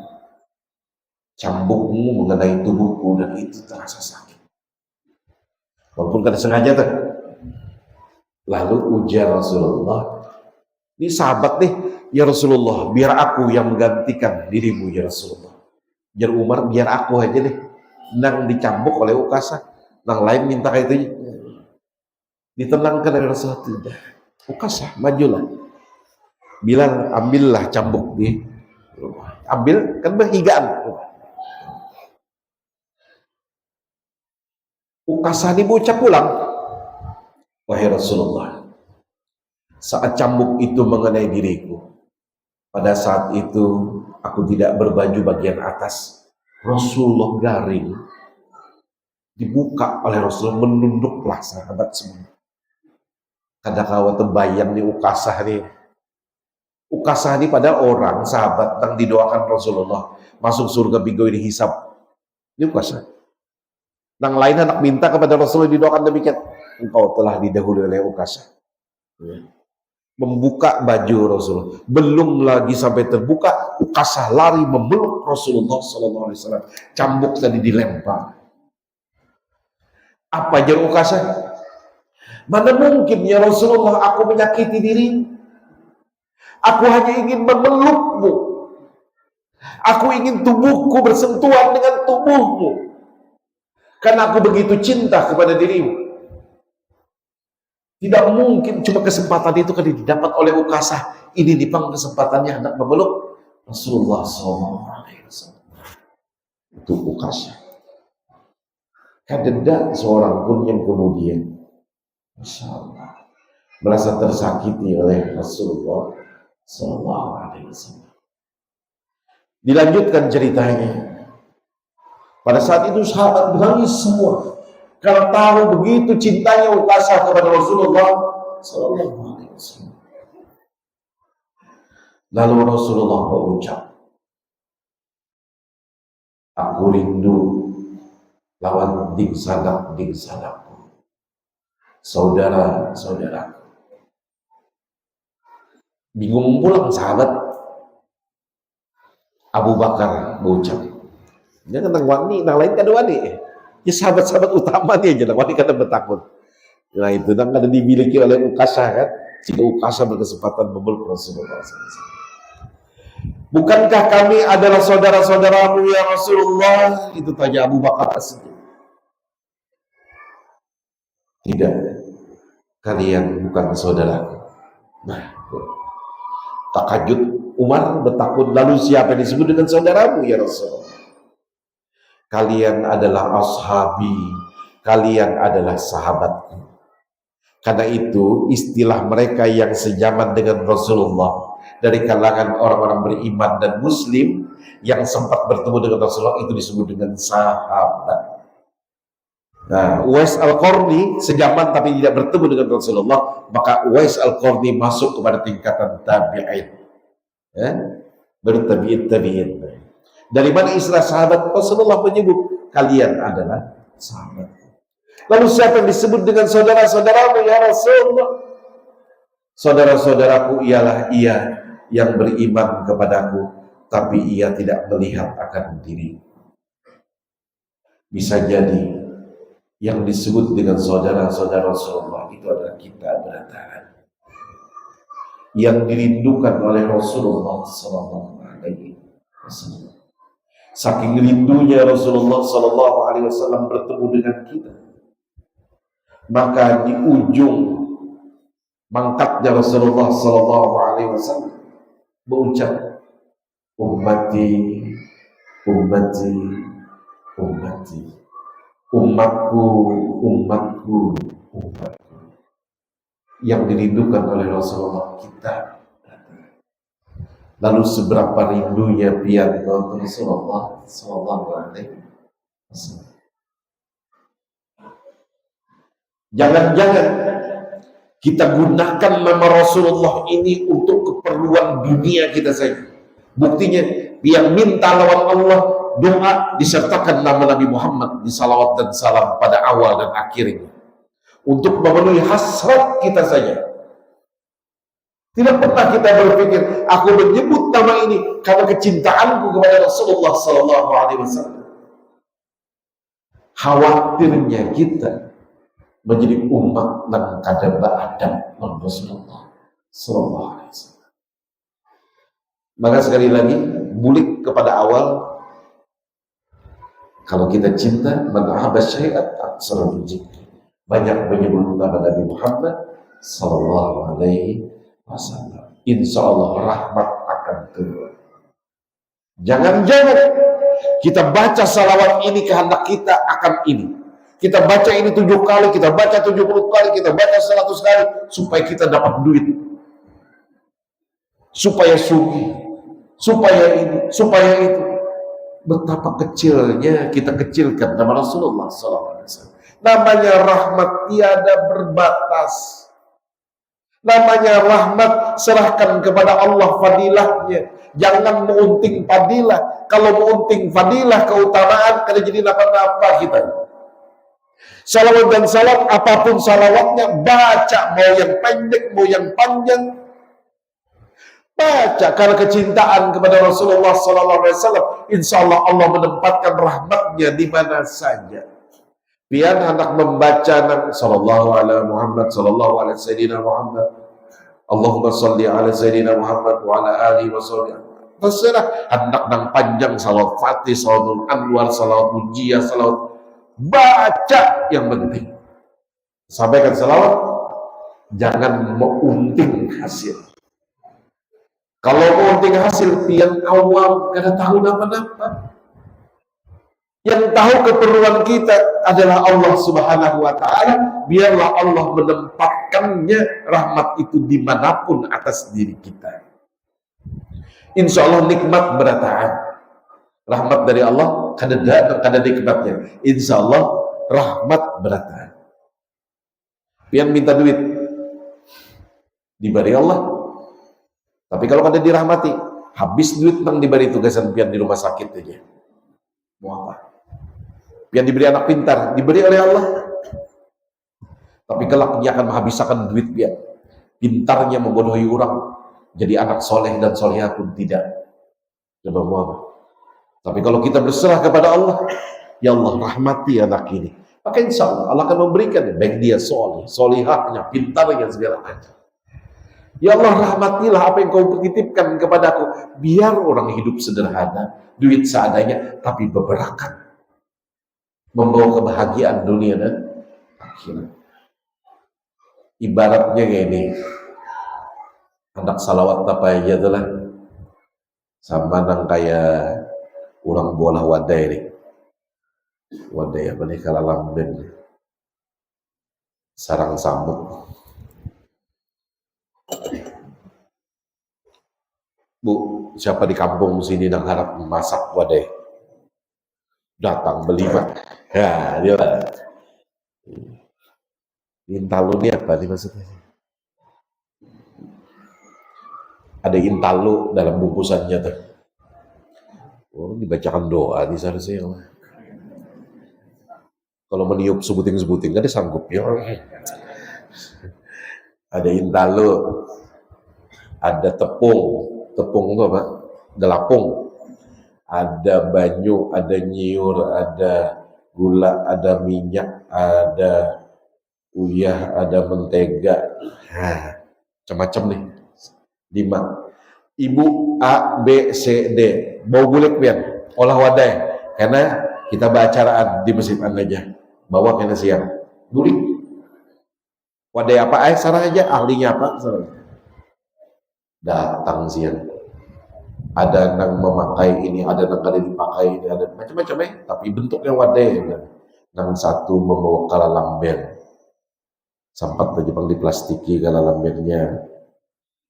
cambukmu mengenai tubuhku dan itu terasa sakit. Walaupun kada sengaja tuh. Lalu ujar Rasulullah, ini sahabat nih, ya Rasulullah, biar aku yang menggantikan dirimu ya Rasulullah. Biar Umar, biar aku aja deh. Nang dicambuk oleh Ukasyah, nang lain minta kayak itu, ditenangkan oleh Rasulullah. Tidak, Ukasyah majulah, bilang ambillah cambuk di rumah. Ambil, kan berhigaan. Ukasyah ini bocah pulang, wahai Rasulullah, saat cambuk itu mengenai diriku, pada saat itu aku tidak berbaju bagian atas. Rasulullah garing, dibuka oleh Rasulullah, menunduklah sahabat semua. Kadang-kadang terbayang nih Ukasyah nih. Ukasyah ini pada orang sahabat yang didoakan Rasulullah masuk surga bigo ini hisab. Ini Ukasyah. Yang lain anak minta kepada Rasulullah didoakan demikian. Engkau telah didahului oleh Ukasyah. Membuka baju Rasulullah, belum lagi sampai terbuka, Ukasyah lari memeluk Rasulullah SAW. Cambuk tadi dilempar. Apa jar Ukasyah? Mana mungkin ya Rasulullah aku menyakiti dirimu? Aku hanya ingin memelukmu. Aku ingin tubuhku bersentuhan dengan tubuhmu. Karena aku begitu cinta kepada dirimu. Tidak mungkin cuma kesempatan itu kan didapat oleh Ukasyah. Ini dipang kesempatannya hendak memeluk Rasulullah SAW. Itu Ukasyah. Kadeda seorang pun yang kemudian, Masya Allah, merasa tersakiti oleh Rasulullah SAW. Dilanjutkan ceritanya. Pada saat itu sahabat menangis semua. Kalau tahu begitu cintanya Ukasyah kepada Rasulullah SAW. Lalu Rasulullah berucap, aku rindu lawan ding-sadapku, saudara-saudaraku. Bingung pulang sahabat Abu Bakar berucap. Dia tentang wani, yang lain kan wani. Ya sahabat-sahabat utama dia aja, wani kada bertakut. Nah itu dan kada dimiliki oleh Ukasha kan. Jika Ukasha berkesempatan memeluk Rasulullah SAW. Bukankah kami adalah saudara-saudaramu ya Rasulullah? Itu tanya Abu Bakar As-Siddiq. Tidak, kalian bukan saudaraku. Nah, takajud Umar bertakut, lalu siapa yang disebut dengan saudaramu ya Rasulullah? Kalian adalah ashabi, kalian adalah sahabatku. Karena itu istilah mereka yang sejaman dengan Rasulullah dari kalangan orang-orang beriman dan muslim yang sempat bertemu dengan Rasulullah itu disebut dengan sahabat. Nah, Uwais Al-Qarni sejaman tapi tidak bertemu dengan Rasulullah, maka Uwais Al-Qarni masuk kepada tingkatan tabi'in. Ya? Baru tabi'in. Dari mana istilah sahabat? Rasulullah menyebut kalian adalah sahabat. Lalu siapa yang disebut dengan saudara-saudaramu ya Rasulullah? Saudara-saudaraku ialah ia yang beriman kepadaku, tapi ia tidak melihat akan diri. Bisa jadi yang disebut dengan saudara-saudara Rasulullah itu adalah kita beratahan, yang dirindukan oleh Rasulullah Sallallahu Alaihi Wasallam. Saking rindunya Rasulullah Sallallahu Alaihi Wasallam bertemu dengan kita, maka di ujung mangkatnya Rasulullah Sallallahu Alaihi Wasallam berucap, ummati, ummati, ummati, umatku, umatku, umatku. Yang dirindukan oleh Rasulullah kita. Lalu seberapa rindunya pian Rasulullah Sallallahu Alaihi Wasallam. Jangan-jangan kita gunakan nama Rasulullah ini untuk keperluan dunia kita saja. Buktinya, yang minta lawan Allah, doa disertakan nama Nabi Muhammad di salawat dan salam pada awal dan akhirnya. Untuk memenuhi hasrat kita saja. Tidak pernah kita berpikir, aku menyebut nama ini karena kecintaanku kepada Rasulullah Sallallahu Alaihi Wasallam. Khawatirnya kita menjadi umat yang kada beradab dengan Rasulullah Sallallahu Alaihi Wasallam. Maka sekali lagi bulik kepada awal, kalau kita cinta, man ahabba syai'an aksara dzikri, banyak menyebut nama Nabi Muhammad Sallallahu Alaihi Wasallam. Insya Allah rahmat akan turun. Jangan-jangan kita baca salawat ini kehendak kita akan ini. Kita baca ini 7 kali, kita baca 70 kali, kita baca 100 kali supaya kita dapat duit, supaya sugih, supaya ini, supaya itu. Betapa kecilnya kita kecilkan nama Rasulullah SAW. Namanya rahmat tiada berbatas. Namanya rahmat, serahkan kepada Allah fadilahnya. Jangan mengunting fadilah. Kalau mengunting fadilah, keutamaan, kada jadi apa-apa kita. Salawat dan salat, apapun salawatnya, baca, mau yang pendek, mau yang panjang, baca karena kecintaan kepada Rasulullah SAW. Insya Allah Allah menempatkan rahmatnya di mana saja. Biar anak membaca Sallallahu Alaihi Muhammad, Sallallahu Alaihi Sayyidina Muhammad, Allahumma salli ala Sayyidina Muhammad wa ala alihi wa sallam. Terserah hendak nang panjang, salawat fatih, salawat anwar, salawat mujiyah, salawat, baca yang penting. Sampaikan salawat, jangan mengunting hasil. Kalau mengunting hasil, pian awam kada tahu napa-napa. Yang tahu keperluan kita adalah Allah Subhanahu wa Ta'ala. Biarlah Allah menempatkannya rahmat itu dimanapun atas diri kita. Insya Allah nikmat berataan. Rahmat dari Allah kada nikmatnya. Insya Allah rahmat berataan. Pian minta duit, diberi Allah. Tapi kalau kada dirahmati, habis duit nang diberi tugasan pian di rumah sakit aja. Mau apa? Pian diberi anak pintar, diberi oleh Allah. Tapi kelak dia akan menghabiskan duit pian. Pintarnya membodohi orang, jadi anak soleh dan solehah pun tidak. Tapi kalau kita berserah kepada Allah, ya Allah rahmati anak ini, maka insya Allah Allah akan memberikan, baik dia soleh, solehahnya, pintarnya, segala macam. Ya Allah rahmatilah apa yang kau titipkan kepadaku, biar orang hidup sederhana, duit seadanya, tapi berberkat, membawa kebahagiaan dunia dan akhirat. Ibaratnya kayak ini, anak salawat apa aja itulah, sama nang kayak orang bola wadai nih, wadai apa nih kalau lamben, sarang samuk. Bu, siapa di kampung sini yang harap masak wadai? Datang beli pak. Ya, dia intalu ini apa nih maksudnya? Ada intalu dalam bungkusannya tuh. Oh, dibacakan doa di sana sih. Kalau meniup sebuting-sebuting kan dia sanggup ya. Ada intalu, ada tepung itu apa? Gelapung. Ada banyu, ada nyiur, ada gula, ada minyak, ada uyah, ada mentega. Macam-macam nih. 5. Ibu A, B, C, D. Bau gulik pian, olah wadai. Karena kita bacaraan di masjid aja. Bawa kena siang. Gulik. Wadai apa sarah aja, ahlinya apa? Sarah. Datang siang. Ada yang memakai ini, ada yang kada dipakai ini, ada macam-macam tapi bentuknya wadai. Yang satu membawa kala lamber. Sampat Jepang diplastiki kala lambernya.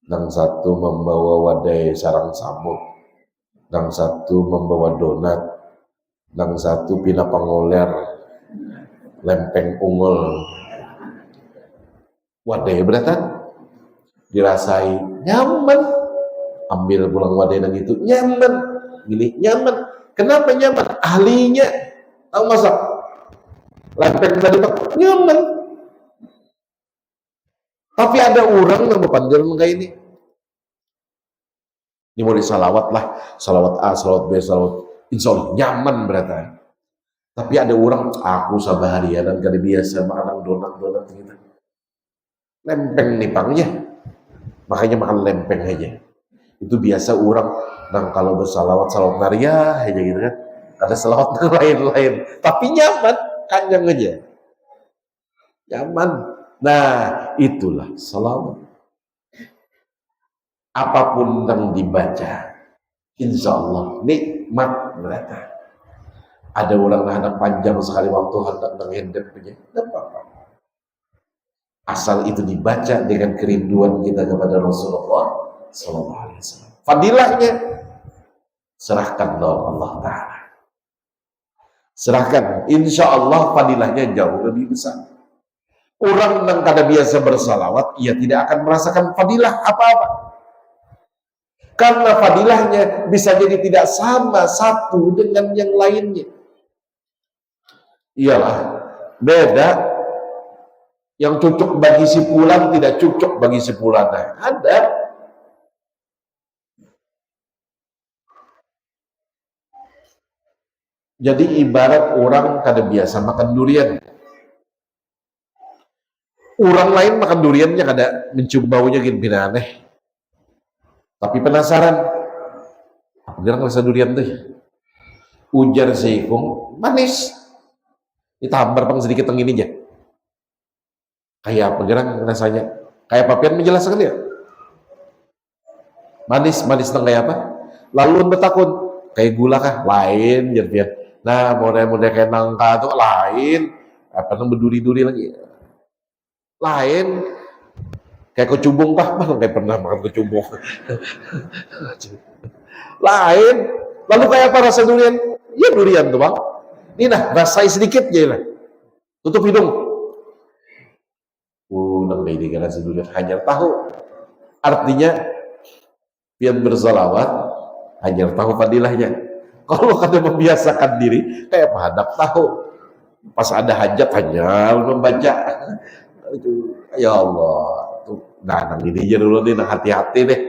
Yang satu membawa wadai sarang samuk, yang satu membawa donat, yang satu pina pangoler, lempeng unggul. Wadai beratan dirasai nyaman, ambil pulang wadai dan itu nyaman, gini nyaman. Kenapa nyaman? Ahlinya tahu masak, lempeng tadi nyaman. Tapi ada orang yang berpandang kayak ini. Ini mau disalawat lah, salawat A, salawat B, salawat insya Allah nyaman berarti. Tapi ada orang, aku sabar harian dan kada biasa makan donat gitu. Lempeng nih pangnya, makanya makan lempeng aja. Itu biasa orang, dan kalau bersalawat salawat naria aja gitu kan. Ada salawat lain-lain, tapi nyaman, kanjang aja. Nyaman. Nah, itulah salawat. Apapun yang dibaca, insya Allah nikmat berarti. Ada orang hendak panjang sekali waktu hendak menghendap punya, tidak apa-apa. Asal itu dibaca dengan kerinduan kita kepada Rasulullah Sallallahu Alaihi Wasallam. Fadilahnya serahkan Allah Taala. Serahkan, insya Allah fadilahnya jauh lebih besar. Orang yang kada biasa bersalawat, ia tidak akan merasakan fadilah apa-apa. Karena fadilahnya bisa jadi tidak sama satu dengan yang lainnya. Iyalah, beda. Yang cocok bagi si fulan tidak cocok bagi si fulan. Ada. Jadi ibarat orang kada biasa makan durian. Orang lain makan duriannya kada mencium baunya gini aneh. Tapi penasaran. Apa kira rasa durian tuh? Ujar seikung manis. Ditambar pang sedikit yang ini aja. Kayak apa kira rasanya? Kayak papian menjelaskan ya? Manis nang kayak apa? Lalu bertakun kayak gula kah? Lain jadi. Nah, model-model kayak nangka tuh lain. Apa nang berduri-duri lagi? Lain kayak kecubung kah? Bang kayak pernah makan kecubung. Lain. Lalu kayak apa rasa durian? Ya durian tuh bang. Ini nah rasai sedikit aja lah. Tutup hidung. Nang ini kan rasa durian hanya tahu. Artinya biar bersalawat hanya tahu fadilahnya. Kalau kada membiasakan diri kayak hadap tahu. Pas ada hajat hanya membaca. Itu ya Allah tuh nah ini aja dulu nih nah hati-hati deh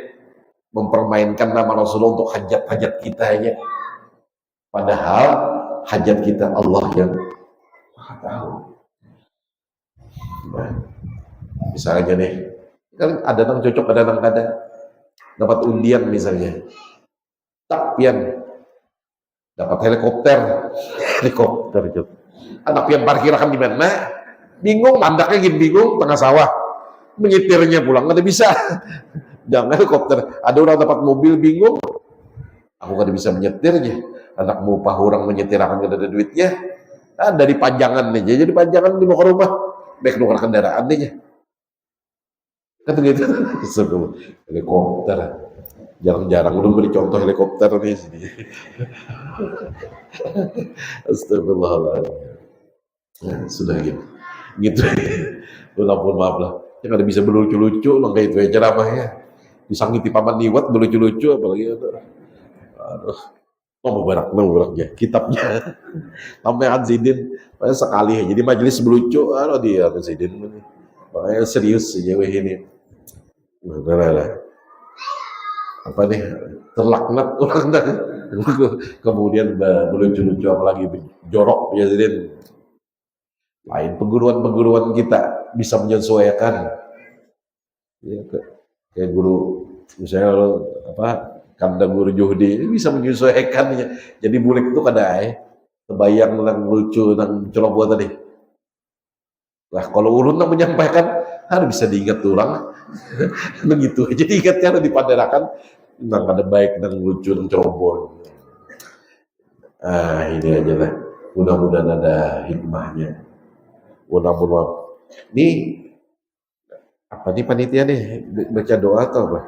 mempermainkan nama Rasulullah untuk hajat-hajat kita aja. Padahal hajat kita Allah yang Maha tahu. Nah, misalnya nih, kan ada yang cocok, ada yang kada. Dapat undian misalnya, tak pian dapat helikopter itu. Anak pian parkir akan di mana? Bingung, mandaknya gini bingung, tengah sawah, menyetirnya pulang nggak bisa. Jangan helikopter. Ada orang dapat mobil bingung, aku nggak bisa menyetirnya. Anak mau upah orang menyetir akan nggak ada duitnya. Dari pajangan aja, jadi pajangan di ke rumah, baik nuker kendaraan aja. Kan gitu. Helikopter. Jarang-jarang udah beri contoh helikopter nih sini. Astagfirullahaladzim. Nah, sudah gitu. Ampun, maaf lah. Ya kada bisa berlucu-lucu lah kayak itu ya ceramahnya. Disangiti paman liwat berlucu-lucu apalagi itu. Aduh. Mubaraknya kitabnya. Sampai Zidin sekali jadi majelis berlucu dia Zidin ini. Makanya serius aja ini. Nah. Apa nih, terlaknat orang dah. Kemudian berlucu-lucu apalagi jorok ya Zidin. Lain perguruan kita bisa menyesuaikan. Ya, kayak guru misalnya kandang guru Juhdi ini bisa menyesuaikannya. Jadi bulik itu kadang terbayang tentang lucu dan ceroboh tadi. Nah kalau ulun menyampaikan harus bisa diingat orang. Begitu aja diingatnya, dipadarakan tentang ada baik dan lucu dan ceroboh. Ini aja lah. Mudah-mudahan ada hikmahnya. Mudah-mudahan. Ini apa nih panitia nih? Baca doa atau apa?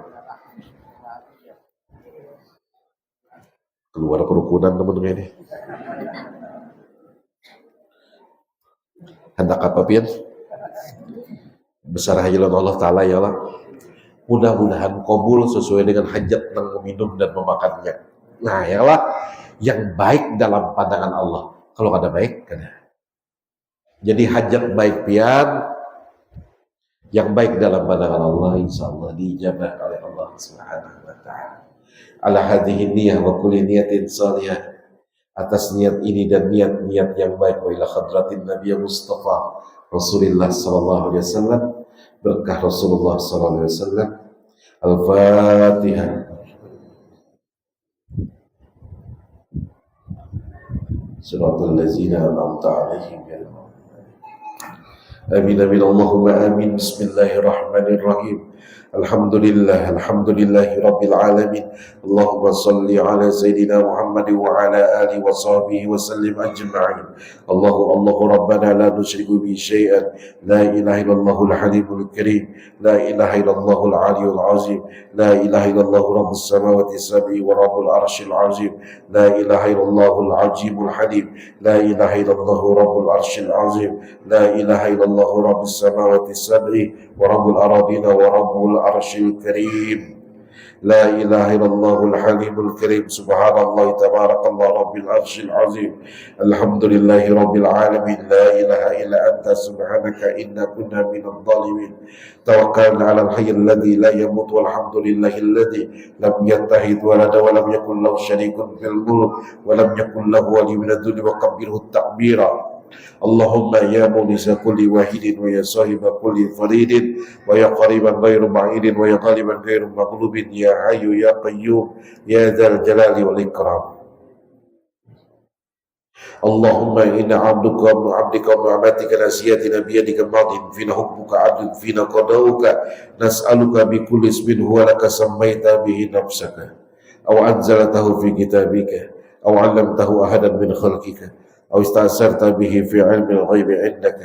Keluar kerukunan teman-teman ini. Hendak apa pian? Besar hajilan Allah Ta'ala ya Allah. Mudah-mudahan kabul sesuai dengan hajat yang meminum dan memakannya. Nah ya Allah, yang baik dalam pandangan Allah. Kalau ada baik, kada. Jadi hajat baik pian, yang baik dalam pandangan Allah, insya Allah dijabah oleh Allah Subhanahu wa Ta'ala. Ala hadhihi niyah wa kulli niyatin salihah, atas niat ini dan niat-niat yang baik wa ila khadratin Nabi Mustafa Rasulullah sallallahu alaihi wasallam, berkah Rasulullah sallallahu alaihi wasallam. Al-Fatihah. Siratal ladzina an'amta 'alaihim ghairil maghdubi 'alaihim. Amin amin Allahumma amin. Bismillahirrahmanirrahim. Alhamdulillahi Rabbil Alamin. Allahumma salli ala Sayyidina Muhammad wa ala alihi wa sahbihi wa sallim ajma'in. Allahu Rabbana la nusyriku bi syai'an. La ilaha illallahul halimul karim. La ilaha illallahul aliyul azim. La ilaha illallahu rabbus samawati sab'i wa rabbul arshil azim. La ilaha illallahul ajimul halim. La ilaha illallahu rabbul arshil azim. La ilaha illallahu rabbus samawati sab'i wa rabbul aradina wa rabbul arshil karim. La ilaha illallahul halimul karim. Subhanallah tabarakallah rabbil arshil azim. Alhamdulillahi rabbil alamin. La ilaha illa anta subhanaka inna kunna minadh dhalimin. Tawakkalna 'alal hayyil ladzi la yamut walhamdulillahi alladzi lam yattahid walada wa lam yakul lahu syarikun fil mulk wa lam yakul lahu waliyyun minadh dhulli wa kabbirhu takbira. Allahumma ya munisa kulli wahidin wa ya sahiba kulli faridin wa ya qariban ghairu ba'idin wa ya ghaliban ghairu maghlubin ya hayyu ya qayyum ya dzal jalali wal ikram. Allahumma inna 'abduka wa 'abdika wa 'amatika nasiyatina bi yadika madin fina hukmuka 'adlun fina qadauka nas'aluka bi kulli ismin huwa laka sammaita bihi nafsaka aw anzaltahu fi kitabika aw 'allamtahu ahadan min khalqika أو استأثرت به في علم الغيب عندك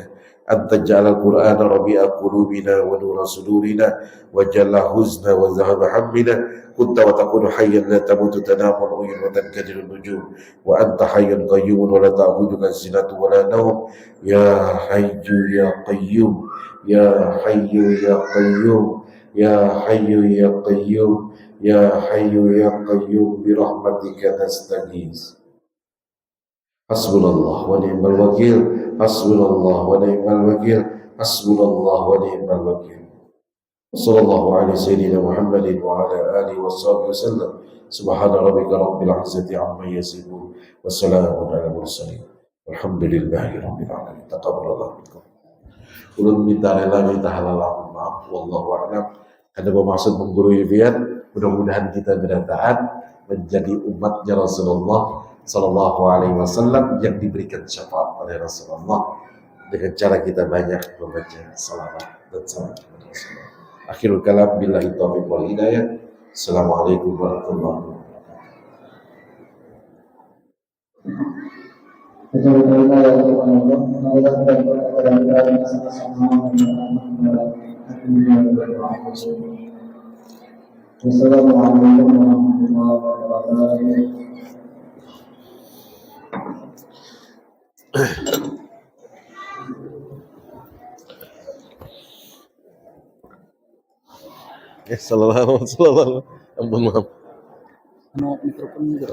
أن تجعل القرآن ربيع قلوبنا ونور صدورنا وجل حزنا وذهب همنا كنت وتكون حيا لا تموت تنام العيون وتنكدر النجوم وأنت حي قيوم ولا تأخذك سنة ولا نوم يا حي يا قيوم يا حي يا قيوم يا حي يا قيوم يا حي يا قيوم برحمتك نستغيث. Hasbunallah wa ni'mal wakil. Hasbunallah wa ni'mal wakil. Hasbunallah wa ni'mal wakil. Sallallahu alaihi sayyidina Muhammadin wa ala alihi washabihi wasallam. Subhana rabbika rabbil izzati amma yasifun. Wassalamun ala mursalin. Alhamdulillahi rabbil alamin. Taqabbalallahu minkum. Ulun minta rela minta halal maaf wallahu a'lam. Ada bermaksud menggurui Vian, mudah-mudahan kita bertaat menjadi umatnya Rasulullah Sallallahu Alaihi Wasallam yang diberikan syafaat oleh Rasulullah dengan cara kita banyak membaca salawat dan salam kepada Rasulullah. Akhirul kalam billahi taufiq wal hidayah. Assalamualaikum warahmatullahi wabarakatuh. Wassalamualaikum warahmatullahi wabarakatuh. Sallallahu ampun maaf. Ano mikrofon gitu.